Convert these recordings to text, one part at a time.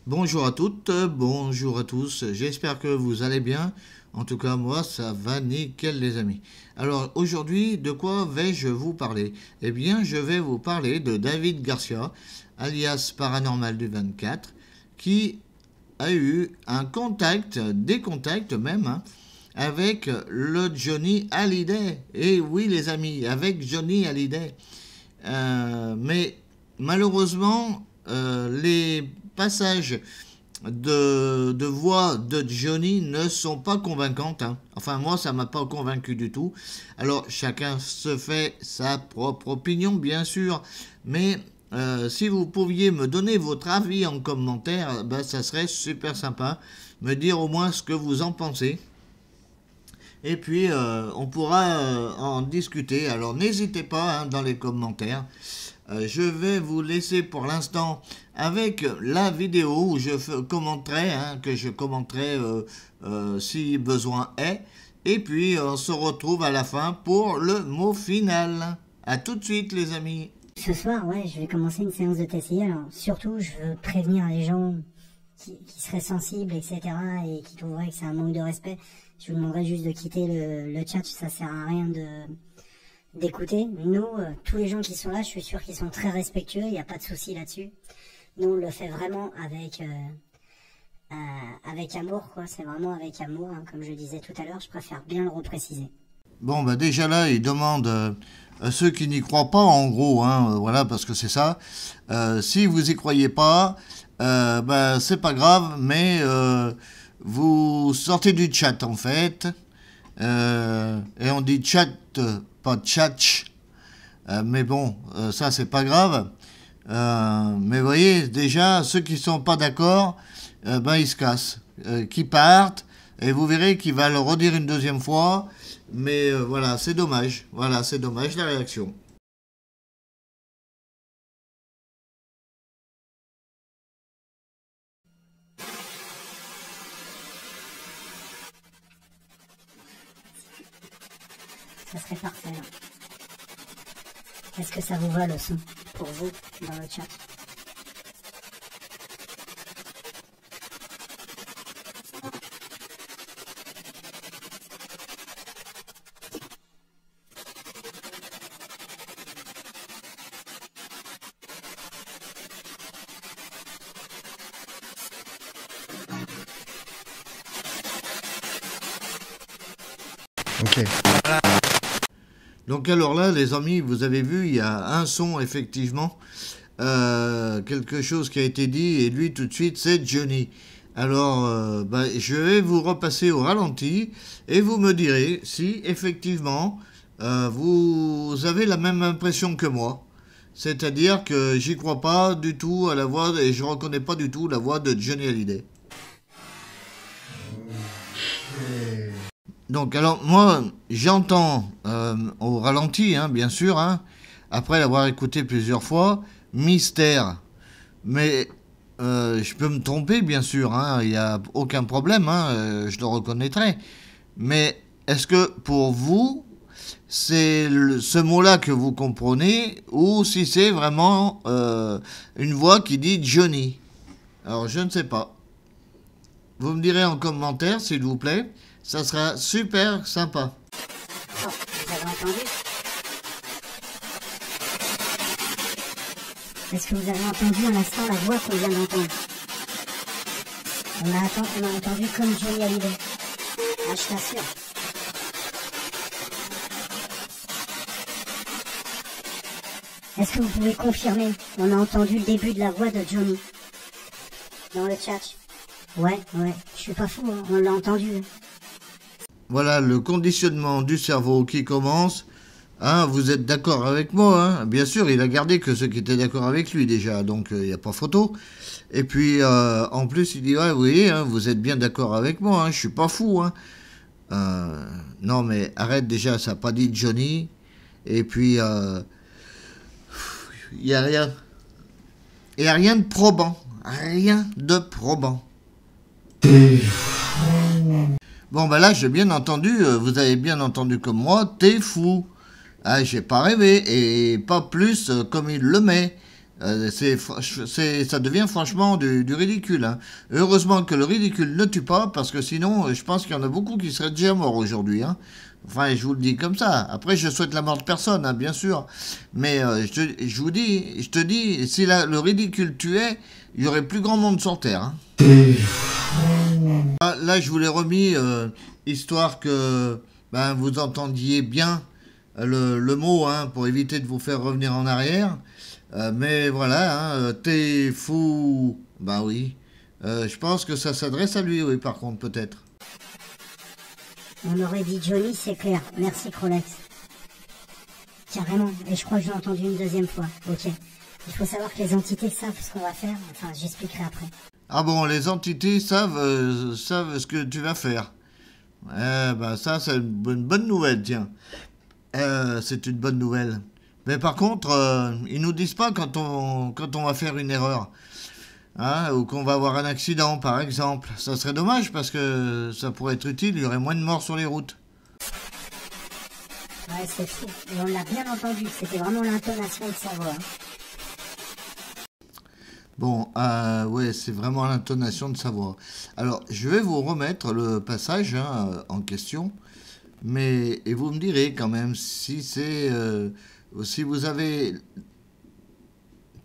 Bonjour à toutes, bonjour à tous, j'espère que vous allez bien. En tout cas, moi, ça va nickel les amis. Alors aujourd'hui, de quoi vais-je vous parler? Eh bien, je vais vous parler de David Garcia, alias Paranormal du 24, qui a eu un contact, des contacts même, avec le Johnny Hallyday. Et oui les amis, avec Johnny Hallyday. Mais malheureusement, les passages de voix de Johnny ne sont pas convaincantes. Enfin, moi, ça m'a pas convaincu du tout. Alors, chacun se fait sa propre opinion, bien sûr. Mais si vous pouviez me donner votre avis en commentaire, ben, ça serait super sympa. Me dire au moins ce que vous en pensez. Et puis, on pourra en discuter. Alors, n'hésitez pas dans les commentaires. Je vais vous laisser pour l'instant avec la vidéo où je commenterai, que je commenterai si besoin est. Et puis, on se retrouve à la fin pour le mot final. À tout de suite, les amis. Ce soir, ouais, je vais commencer une séance de TCI. Alors, surtout, je veux prévenir les gens qui seraient sensibles, etc. et qui trouveraient que c'est un manque de respect. Je vous demanderai juste de quitter le chat, ça sert à rien d'écouter. Nous, tous les gens qui sont là, je suis sûr qu'ils sont très respectueux, il n'y a pas de souci là-dessus. Nous, on le fait vraiment avec amour, quoi. C'est vraiment avec amour, comme je disais tout à l'heure, je préfère bien le repréciser. Bon, bah déjà là, il demande à ceux qui n'y croient pas, en gros, voilà, parce que c'est ça. Si vous y croyez pas, bah, c'est pas grave, mais vous sortez du chat, en fait. Et on dit chat, pas tchatch. Mais bon, ça, c'est pas grave. Mais vous voyez, déjà, ceux qui sont pas d'accord, ben, ils se cassent. Qui partent, et vous verrez qu'il va le redire une deuxième fois. Mais voilà, c'est dommage. Voilà, c'est dommage la réaction. Ça serait parfait. Est-ce que ça vous va le son pour vous dans le chat? Ok. Donc alors là, les amis, vous avez vu, il y a un son, effectivement, quelque chose qui a été dit, et lui, tout de suite, c'est Johnny. Alors, bah, je vais vous repasser au ralenti, et vous me direz si, effectivement, vous avez la même impression que moi. C'est-à-dire que j'y crois pas du tout à la voix, et je reconnais pas du tout la voix de Johnny Hallyday. Donc, alors, moi, j'entends au ralenti, bien sûr, après l'avoir écouté plusieurs fois, mystère. Mais je peux me tromper, bien sûr, il n'y a aucun problème, je le reconnaîtrai. Mais est-ce que pour vous, c'est ce mot-là que vous comprenez, ou si c'est vraiment une voix qui dit Johnny? Alors, je ne sais pas. Vous me direz en commentaire, s'il vous plaît. Ça sera super sympa. Oh, vous avez entendu? Est-ce que vous avez entendu à l'instant la voix qu'on vient d'entendre? On a entendu comme Johnny Hallyday. Ah, je t'assure. Est-ce que vous pouvez confirmer? On a entendu le début de la voix de Johnny dans le chat. Ouais, je suis pas fou, on l'a entendu. Voilà le conditionnement du cerveau qui commence. Vous êtes d'accord avec moi, Bien sûr, il a gardé que ceux qui étaient d'accord avec lui déjà, donc il n'y a pas photo. Et puis, en plus, il dit, ouais, oui, vous êtes bien d'accord avec moi, je suis pas fou. Non, mais arrête déjà, ça n'a pas dit Johnny. Et puis, il n'y a rien. Il n'y a rien de probant. Rien de probant. Bon, ben là, j'ai bien entendu, vous avez bien entendu comme moi, t'es fou. J'ai pas rêvé, et pas plus comme il le met. Ça devient franchement du ridicule, hein. Heureusement que le ridicule ne tue pas, parce que sinon, je pense qu'il y en a beaucoup qui seraient déjà morts aujourd'hui, hein. Enfin, je vous le dis comme ça. Après, je souhaite la mort de personne, hein, bien sûr. Mais je te dis, si le ridicule tuait, il y aurait plus grand monde sur Terre, hein. Là, je vous l'ai remis, histoire que ben, vous entendiez bien le mot, hein, pour éviter de vous faire revenir en arrière. Mais voilà, hein, t'es fou. Bah oui. Je pense que ça s'adresse à lui, oui, par contre, peut-être. On aurait dit Johnny, c'est clair. Merci, Crolex. Carrément. Et je crois que j'ai entendu une deuxième fois. Ok. Il faut savoir que les entités savent ce qu'on va faire. Enfin, j'expliquerai après. Ah bon, les entités savent ce que tu vas faire. Ben ça, c'est une bonne nouvelle, tiens. C'est une bonne nouvelle. Mais par contre, ils nous disent pas quand on va faire une erreur. Hein, ou qu'on va avoir un accident, par exemple. Ça serait dommage parce que ça pourrait être utile, il y aurait moins de morts sur les routes. Ouais, c'est fou. Et on l'a bien entendu. C'était vraiment l'intonation de sa voix. Bon, ouais, c'est vraiment l'intonation de sa voix. Alors, je vais vous remettre le passage, hein, en question. Et vous me direz quand même si si vous avez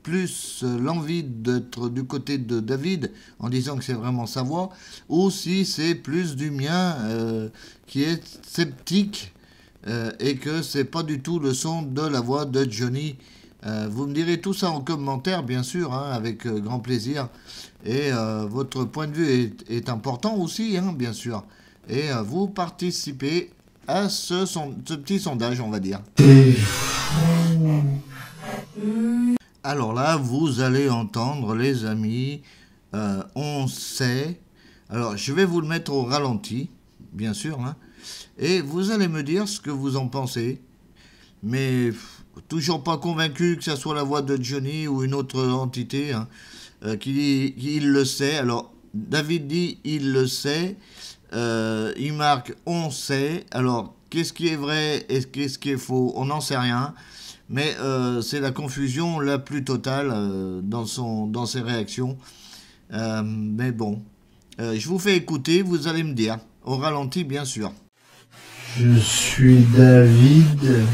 plus l'envie d'être du côté de David en disant que c'est vraiment sa voix, ou si c'est plus du mien qui est sceptique et que c'est pas du tout le son de la voix de Johnny. Vous me direz tout ça en commentaire, bien sûr, hein, avec grand plaisir. Et votre point de vue est important aussi, hein, bien sûr. Et vous participez à ce petit sondage, on va dire. Alors là, vous allez entendre, les amis, on sait. Alors, je vais vous le mettre au ralenti, bien sûr, hein, et vous allez me dire ce que vous en pensez. Mais toujours pas convaincu que ça soit la voix de Johnny ou une autre entité, hein, qui dit qu'il le sait. Alors, David dit il le sait. Il marque on sait. Alors, qu'est-ce qui est vrai et qu'est-ce qui est faux? On n'en sait rien. Mais c'est la confusion la plus totale dans ses réactions. Mais bon, je vous fais écouter, vous allez me dire. Au ralenti, bien sûr. Je suis David.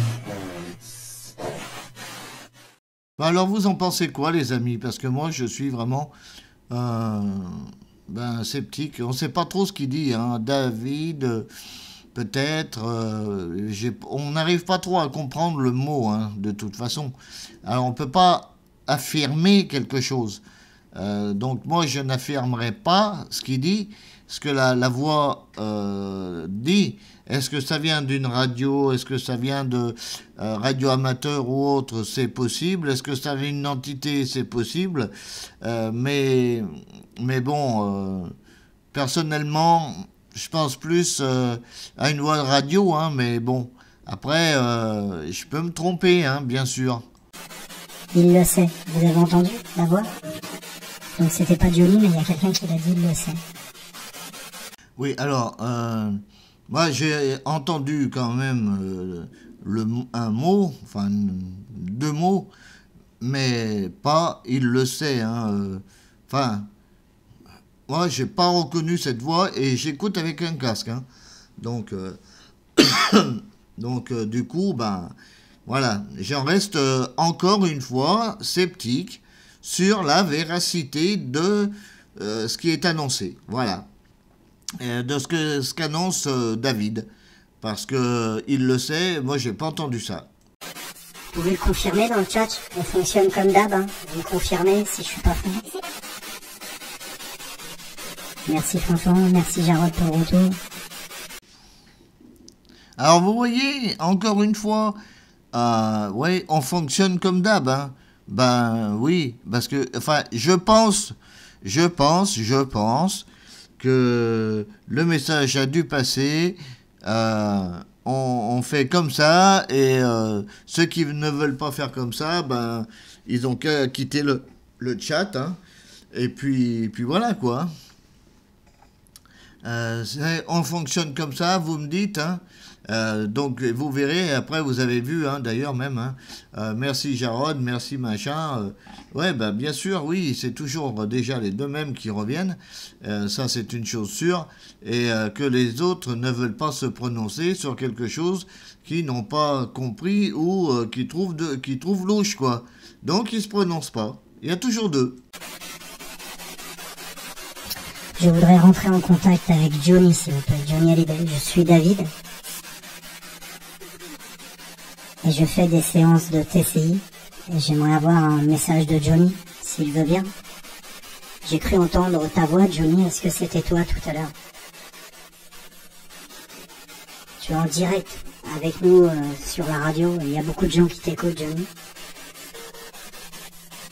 Alors, vous en pensez quoi, les amis? Parce que moi, je suis vraiment sceptique. On ne sait pas trop ce qu'il dit, hein. David... Peut-être, on n'arrive pas trop à comprendre le mot, hein, de toute façon. Alors, on ne peut pas affirmer quelque chose. Donc, moi, je n'affirmerai pas ce qu'il dit, ce que la voix dit. Est-ce que ça vient d'une radio? Est-ce que ça vient de radio amateur ou autre? C'est possible. Est-ce que ça vient d'une entité? C'est possible. Mais bon, personnellement... Je pense plus à une voix de radio, hein, mais bon, après, je peux me tromper, hein, bien sûr. Il le sait. Vous avez entendu la voix? Donc c'était pas Johnny, mais il y a quelqu'un qui l'a dit, il le sait. Oui, alors, moi j'ai entendu quand même un mot, enfin deux mots, mais pas il le sait, hein, enfin... Moi, j'ai pas reconnu cette voix et j'écoute avec un casque, hein. Donc, du coup, ben, voilà, j'en reste encore une fois sceptique sur la véracité de ce qui est annoncé. Voilà, de ce qu'annonce David, parce que il le sait. Moi, j'ai pas entendu ça. Vous pouvez le confirmer dans le chat. On fonctionne comme d'hab, hein. Vous me confirmez si je suis pas fou. Merci Fanfan, merci Jarod pour le retour. Alors vous voyez, encore une fois, ouais, on fonctionne comme d'hab, hein. Ben oui, parce que, enfin, je pense que le message a dû passer. On fait comme ça, et ceux qui ne veulent pas faire comme ça, ben, ils ont qu'à quitter le chat, hein. Et puis voilà, quoi. On fonctionne comme ça, vous me dites, hein. Donc vous verrez, après vous avez vu, hein, d'ailleurs même, hein, merci Jarod, merci machin, ouais, bah, bien sûr, oui, c'est toujours déjà les deux mêmes qui reviennent, ça c'est une chose sûre, et que les autres ne veulent pas se prononcer sur quelque chose qu'ils n'ont pas compris ou qui trouvent louche, quoi. Donc ils se prononcent pas, il y a toujours deux. Je voudrais rentrer en contact avec Johnny, s'il vous plaît. Johnny Hallyday. Je suis David. Et je fais des séances de TCI. Et j'aimerais avoir un message de Johnny, s'il veut bien. J'ai cru entendre ta voix, Johnny. Est-ce que c'était toi tout à l'heure? Tu es en direct avec nous sur la radio. Il y a beaucoup de gens qui t'écoutent, Johnny.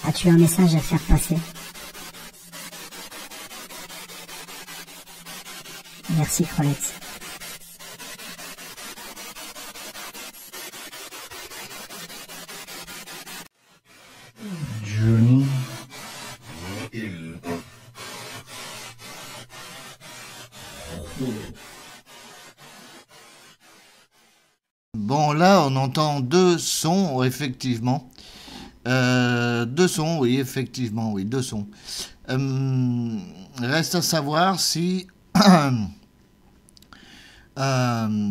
As-tu un message à faire passer? Merci, Crolex. Johnny. Bon, là, on entend deux sons, effectivement. Deux sons, oui, effectivement, oui, deux sons. Reste à savoir si...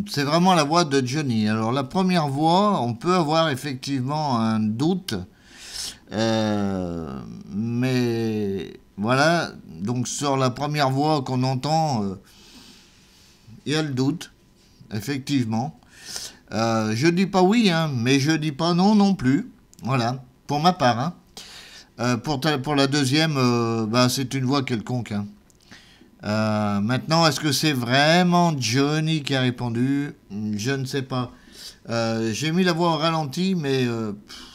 c'est vraiment la voix de Johnny. Alors la première voix, on peut avoir effectivement un doute, mais voilà, donc sur la première voix qu'on entend, il y a le doute, effectivement. Je dis pas oui, hein, mais je dis pas non non plus, voilà, pour ma part. Hein. Pour la deuxième, bah, c'est une voix quelconque. Hein. Maintenant, est-ce que c'est vraiment Johnny qui a répondu? Je ne sais pas. J'ai mis la voix au ralenti, mais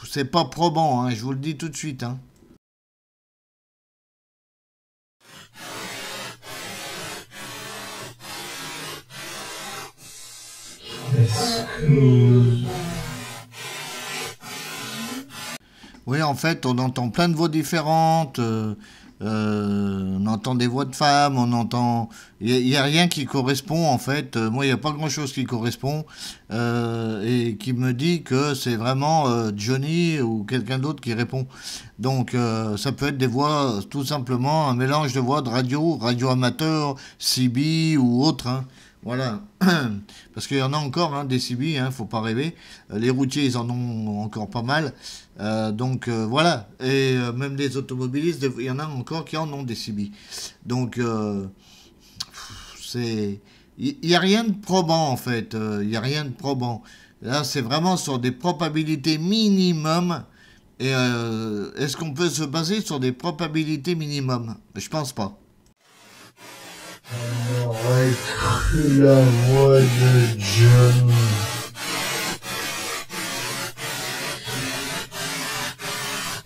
c'est pas probant, hein, je vous le dis tout de suite. Hein. Oui, en fait, on entend plein de voix différentes. On entend des voix de femmes, on entend... Il n'y a rien qui correspond, en fait. Moi, il n'y a pas grand-chose qui correspond et qui me dit que c'est vraiment Johnny ou quelqu'un d'autre qui répond. Donc, ça peut être des voix, tout simplement, un mélange de voix de radio amateur, CB ou autre. Hein. Voilà. Parce qu'il y en a encore, hein, des CB, hein, faut pas rêver. Les routiers, ils en ont encore pas mal. Donc voilà, et même les automobilistes, il y en a encore qui en ont des CB. Donc il n'y a rien de probant en fait, il n'y a rien de probant. Là c'est vraiment sur des probabilités minimum. Et est-ce qu'on peut se baser sur des probabilités minimum? Je pense pas. On aurait cru la voix de Johnny.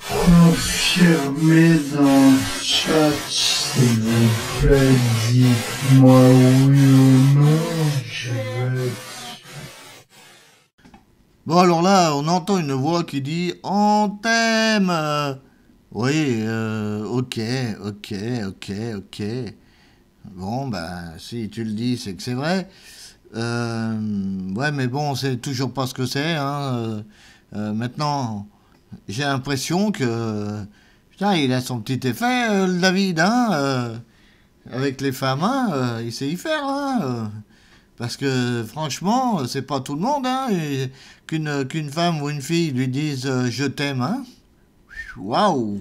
Confirmez dans le chat, s'il vous plaît, dites-moi oui ou non, je vais... Bon alors là, on entend une voix qui dit « On t'aime !» Oui, ok. Bon, bah, si tu le dis, c'est que c'est vrai. Ouais, mais bon, c'est toujours pas ce que c'est. Hein. Maintenant, j'ai l'impression que... Putain, il a son petit effet, le David, hein. Avec les femmes, hein, il sait y faire, hein. Parce que, franchement, c'est pas tout le monde, hein. Qu'une femme ou une fille lui dise « Je t'aime », hein. Waouh.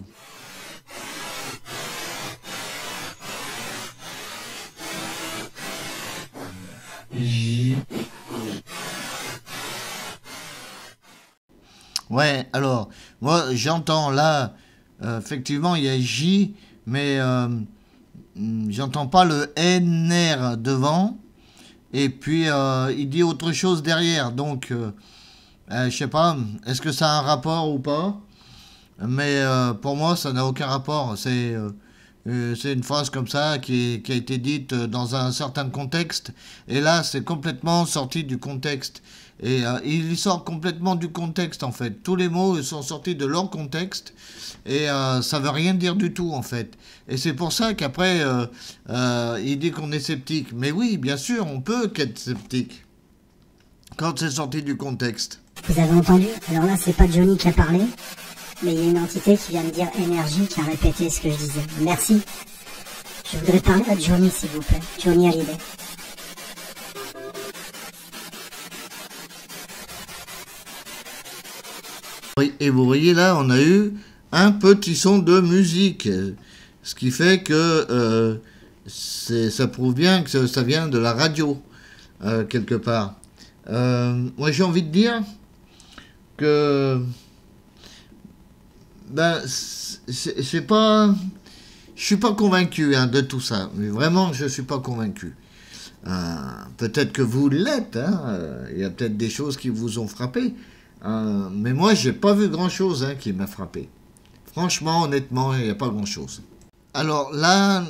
Ouais, alors, moi j'entends là, effectivement il y a J, mais j'entends pas le NR devant, et puis il dit autre chose derrière, donc je sais pas, est-ce que ça a un rapport ou pas? Mais pour moi ça n'a aucun rapport, c'est une phrase comme ça qui a été dite dans un certain contexte, et là c'est complètement sorti du contexte. Et il sort complètement du contexte, en fait. Tous les mots sont sortis de leur contexte, et ça veut rien dire du tout, en fait. Et c'est pour ça qu'après, il dit qu'on est sceptique. Mais oui, bien sûr, on peut qu'être sceptique quand c'est sorti du contexte. Vous avez entendu? Alors là, c'est pas Johnny qui a parlé, mais il y a une entité qui vient de dire énergie qui a répété ce que je disais. Merci. Je voudrais parler à Johnny, s'il vous plaît. Johnny Hallyday. Oui, et vous voyez là, on a eu un petit son de musique, ce qui fait que ça prouve bien que ça vient de la radio, quelque part. Moi, j'ai envie de dire que ben, c'est pas, je suis pas convaincu de tout ça, mais vraiment, je suis pas convaincu. Peut-être que vous l'êtes, il y a peut-être des choses qui vous ont frappé. Mais moi, j'ai pas vu grand-chose qui m'a frappé. Franchement, honnêtement, il n'y a pas grand-chose. Alors là,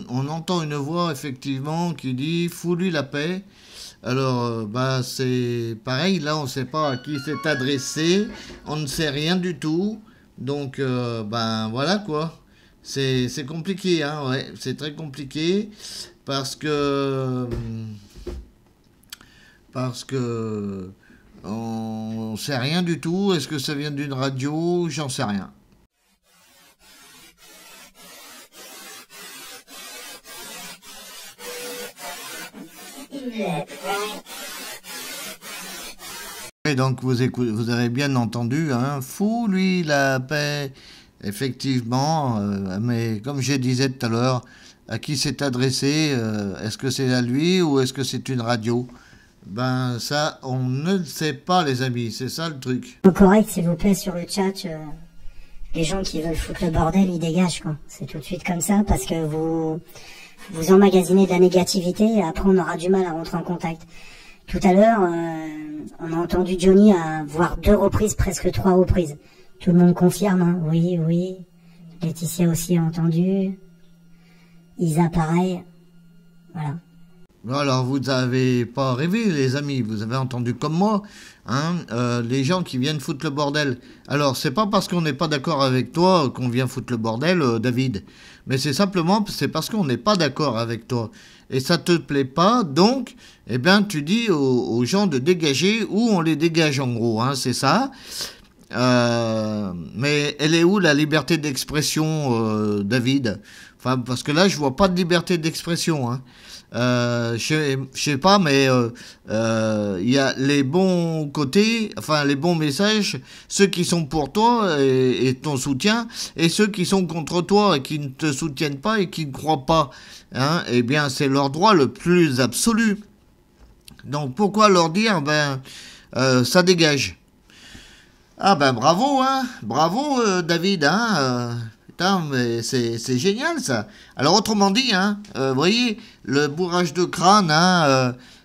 on entend une voix, effectivement, qui dit « Fous-lui la paix ». Alors, c'est pareil, là, on ne sait pas à qui c'est adressé, on ne sait rien du tout. Donc, voilà, quoi. C'est compliqué, ouais, c'est très compliqué, parce que on sait rien du tout. Est-ce que ça vient d'une radio? J'en sais rien. Et donc vous avez bien entendu, fous-lui la paix. Effectivement, mais comme je disais tout à l'heure, à qui c'est adressé? Est-ce que c'est à lui ou est-ce que c'est une radio? Ben ça, on ne le sait pas, les amis, c'est ça le truc. Correct, s'il vous plaît, sur le chat, les gens qui veulent foutre le bordel, ils dégagent, quoi. C'est tout de suite comme ça, parce que vous emmagasinez de la négativité, et après on aura du mal à rentrer en contact. Tout à l'heure, on a entendu Johnny à voir 2 reprises, presque 3 reprises. Tout le monde confirme, oui, oui. Laetitia aussi a entendu. Isa, pareil. Voilà. Alors, vous n'avez pas rêvé, les amis, vous avez entendu comme moi, les gens qui viennent foutre le bordel. Alors, c'est pas parce qu'on n'est pas d'accord avec toi qu'on vient foutre le bordel, David, mais c'est simplement parce qu'on n'est pas d'accord avec toi. Et ça te plaît pas, donc, eh bien, tu dis aux gens de dégager, ou on les dégage en gros, c'est ça. Mais elle est où la liberté d'expression, David? Enfin, parce que là, je vois pas de liberté d'expression, je sais pas, mais il y a les bons côtés, enfin les bons messages, ceux qui sont pour toi et ton soutien, et ceux qui sont contre toi et qui ne te soutiennent pas et qui ne croient pas. Eh bien, c'est leur droit le plus absolu. Donc pourquoi leur dire, ça dégage? Ah bravo, bravo David, putain, mais c'est génial ça. Alors autrement dit, vous voyez, le bourrage de crâne,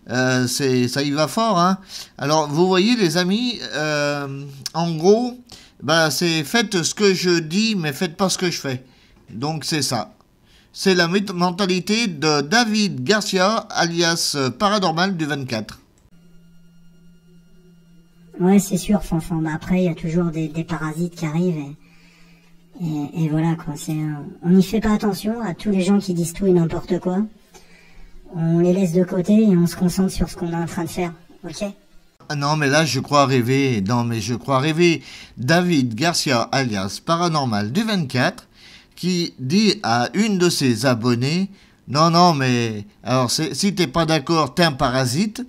ça y va fort, Alors vous voyez les amis, en gros, c'est faites ce que je dis, mais faites pas ce que je fais. Donc c'est ça. C'est la mentalité de David Garcia, alias Paranormal du 24. Ouais, c'est sûr, Fanfan. Mais après, il y a toujours des parasites qui arrivent et voilà, quoi. On n'y fait pas attention à tous les gens qui disent tout et n'importe quoi. On les laisse de côté et on se concentre sur ce qu'on est en train de faire, ok? Non, mais là, je crois rêver. David Garcia, alias Paranormal du 24, qui dit à une de ses abonnés, non, mais alors si t'es pas d'accord, t'es un parasite,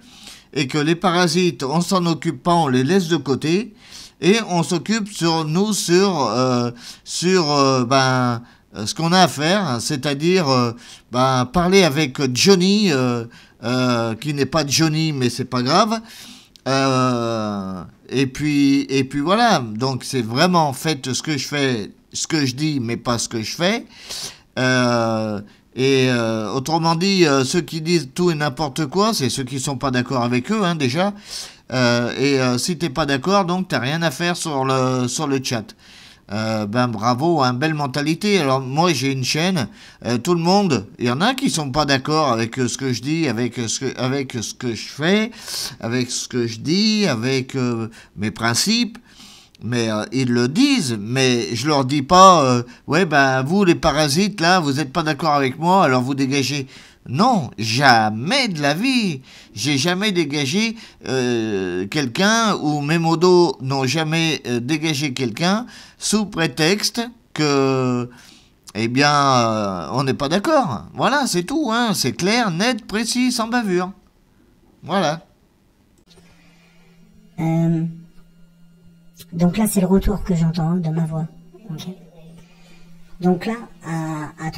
et que les parasites, on s'en occupe pas, on les laisse de côté, et on s'occupe sur ce qu'on a à faire, c'est-à-dire parler avec Johnny, qui n'est pas Johnny, mais c'est pas grave. Et puis voilà, donc c'est vraiment faites ce que je fais, ce que je dis, mais pas ce que je fais. Autrement dit, ceux qui disent tout et n'importe quoi, c'est ceux qui sont pas d'accord avec eux, déjà. Si t'es pas d'accord, donc t'as rien à faire sur le chat. Ben bravo, hein, belle mentalité. Alors moi j'ai une chaîne, tout le monde, il y en a qui sont pas d'accord avec ce que je dis, avec ce que je fais, avec ce que je dis, avec mes principes. Mais ils le disent, mais je leur dis pas, ouais ben vous les parasites là, vous êtes pas d'accord avec moi, alors vous dégagez. Non, jamais de la vie. J'ai jamais dégagé quelqu'un, ou mes modos n'ont jamais dégagé quelqu'un sous prétexte que, eh bien, on n'est pas d'accord. Voilà, c'est tout, hein. C'est clair, net, précis, sans bavure. Voilà. Donc là, c'est le retour que j'entends de ma voix. Okay. Donc là, à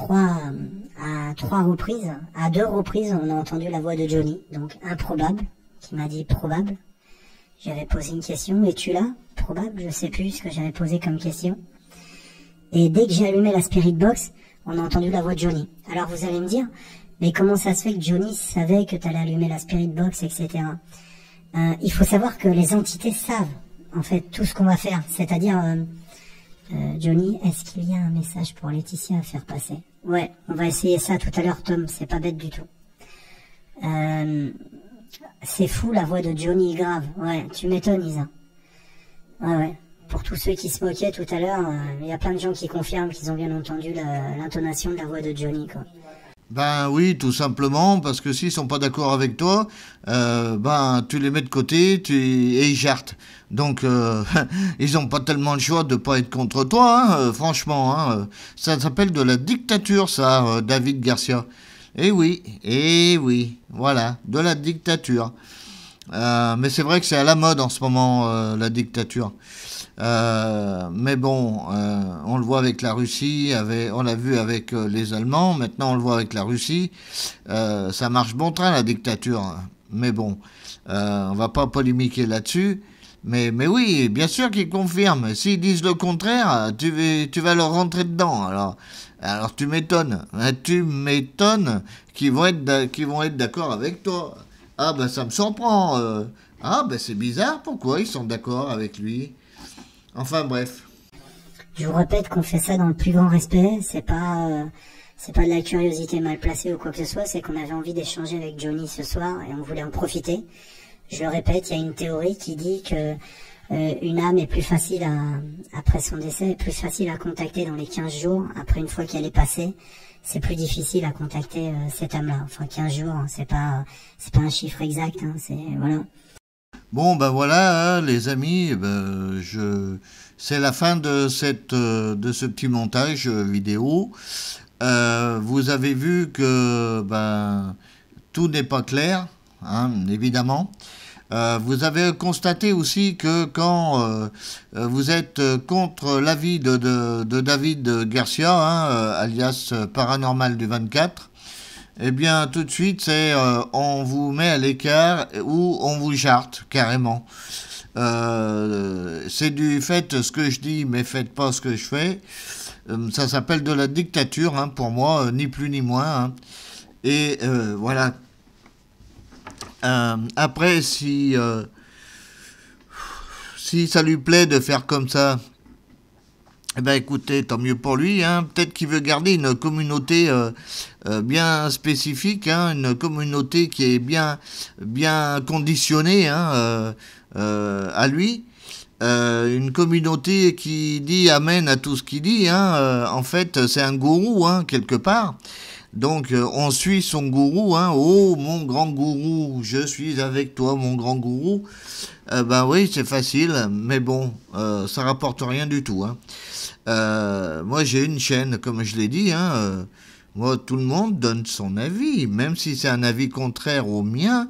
deux reprises, on a entendu la voix de Johnny. Donc improbable, qui m'a dit probable. J'avais posé une question, es-tu là? Probable, je sais plus ce que j'avais posé comme question. Et dès que j'ai allumé la Spirit Box, on a entendu la voix de Johnny. Alors vous allez me dire, mais comment ça se fait que Johnny savait que tu allais allumer la Spirit Box, etc. Il faut savoir que les entités savent, en fait, tout ce qu'on va faire. C'est-à-dire... Johnny, est-ce qu'il y a un message pour Laetitia à faire passer? Ouais, on va essayer ça tout à l'heure, Tom, c'est pas bête du tout. C'est fou la voix de Johnny, grave. Ouais, tu m'étonnes, Isa. Ouais. Pour tous ceux qui se moquaient tout à l'heure, il y a plein de gens qui confirment qu'ils ont bien entendu l'intonation de la voix de Johnny, quoi. Ben oui, tout simplement, parce que s'ils sont pas d'accord avec toi, ben tu les mets de côté et ils jartent. Donc ils ont pas tellement le choix de pas être contre toi, hein, franchement. Hein, ça s'appelle de la dictature, ça, David Garcia. Eh oui, voilà, de la dictature. Mais c'est vrai que c'est à la mode en ce moment, la dictature. Mais bon, on le voit avec la Russie, on l'a vu avec les Allemands, maintenant on le voit avec la Russie. Ça marche bon train, la dictature. Mais bon, on va pas polémiquer là-dessus. Mais oui, bien sûr qu'ils confirment. S'ils disent le contraire, tu vas leur rentrer dedans. Alors tu m'étonnes. Tu m'étonnes qu'ils vont être d'accord avec toi. Ah ben ça me surprend. Ah ben c'est bizarre, pourquoi ils sont d'accord avec lui? Enfin bref. Je vous répète qu'on fait ça dans le plus grand respect. C'est pas de la curiosité mal placée ou quoi que ce soit. C'est qu'on avait envie d'échanger avec Johnny ce soir et on voulait en profiter. Je le répète, il y a une théorie qui dit que une âme est plus facile après son décès, est plus facile à contacter dans les 15 jours. Après, une fois qu'elle est passée, c'est plus difficile à contacter cette âme-là. Enfin, 15 jours, hein, c'est pas un chiffre exact. Hein, voilà. Bon, ben voilà, hein, les amis, c'est la fin de ce petit montage vidéo. Vous avez vu que tout n'est pas clair, hein, évidemment. Vous avez constaté aussi que quand vous êtes contre l'avis de David Garcia, hein, alias Paranormal du 24, eh bien tout de suite c'est on vous met à l'écart ou on vous jarte carrément. C'est du faites ce que je dis mais faites pas ce que je fais. Ça s'appelle de la dictature, hein, pour moi, ni plus ni moins. Hein. Et voilà. Après, si ça lui plaît de faire comme ça, eh ben écoutez, tant mieux pour lui. Hein. Peut-être qu'il veut garder une communauté bien spécifique, hein, une communauté qui est bien conditionnée, hein, à lui. Une communauté qui dit amen à tout ce qu'il dit. Hein, en fait, c'est un gourou, hein, quelque part. Donc on suit son gourou, hein. Oh mon grand gourou, je suis avec toi mon grand gourou. Ben oui, c'est facile, mais bon, ça rapporte rien du tout. Hein. Moi j'ai une chaîne, comme je l'ai dit, hein, moi tout le monde donne son avis, même si c'est un avis contraire au mien,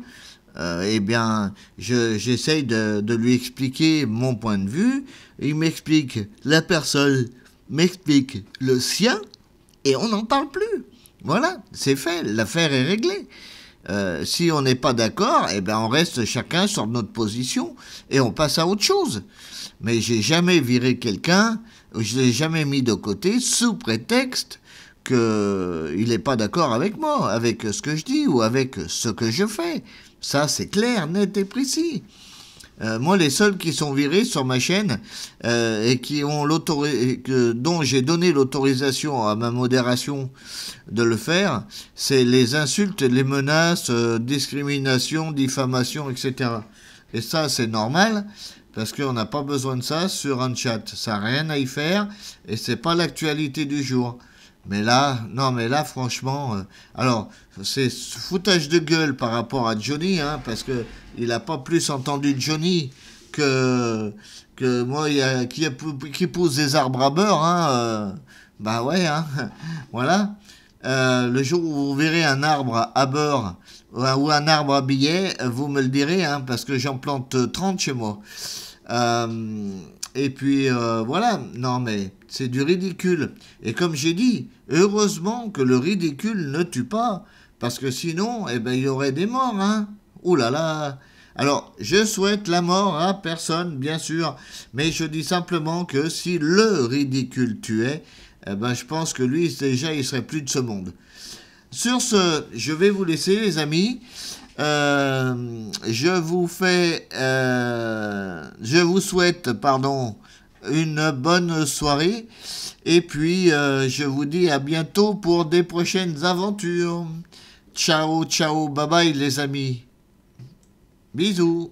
eh bien j'essaye de lui expliquer mon point de vue, il m'explique, la personne m'explique le sien, et on n'en parle plus. Voilà, c'est fait, l'affaire est réglée. Si on n'est pas d'accord, eh ben on reste chacun sur notre position et on passe à autre chose. Mais j'ai jamais viré quelqu'un, je l'ai jamais mis de côté sous prétexte qu'il n'est pas d'accord avec moi, avec ce que je dis ou avec ce que je fais. Ça, c'est clair, net et précis. Moi, les seuls qui sont virés sur ma chaîne et qui ont dont j'ai donné l'autorisation à ma modération de le faire, c'est les insultes, les menaces, discrimination, diffamation, etc. Et ça, c'est normal, parce qu'on n'a pas besoin de ça sur un chat. Ça n'a rien à y faire, et c'est pas l'actualité du jour. Mais là, non, mais là, franchement, alors, c'est foutage de gueule par rapport à Johnny, hein, parce que il n'a pas plus entendu Johnny que moi, qui pousse des arbres à beurre, hein, bah ouais, hein, voilà. Le jour où vous verrez un arbre à beurre ou un arbre à billets, vous me le direz, hein, parce que j'en plante 30 chez moi. Et puis voilà, non mais c'est du ridicule. Et comme j'ai dit, heureusement que le ridicule ne tue pas, parce que sinon, eh ben, il y aurait des morts, hein. Ouh là là. Alors, je souhaite la mort à personne, bien sûr, mais je dis simplement que si le ridicule tuait, eh ben, je pense que lui, déjà, il serait plus de ce monde. Sur ce, je vais vous laisser, les amis. Je vous souhaite, pardon, une bonne soirée. Et puis, je vous dis à bientôt pour des prochaines aventures. Ciao, ciao, bye bye, les amis. Bisous.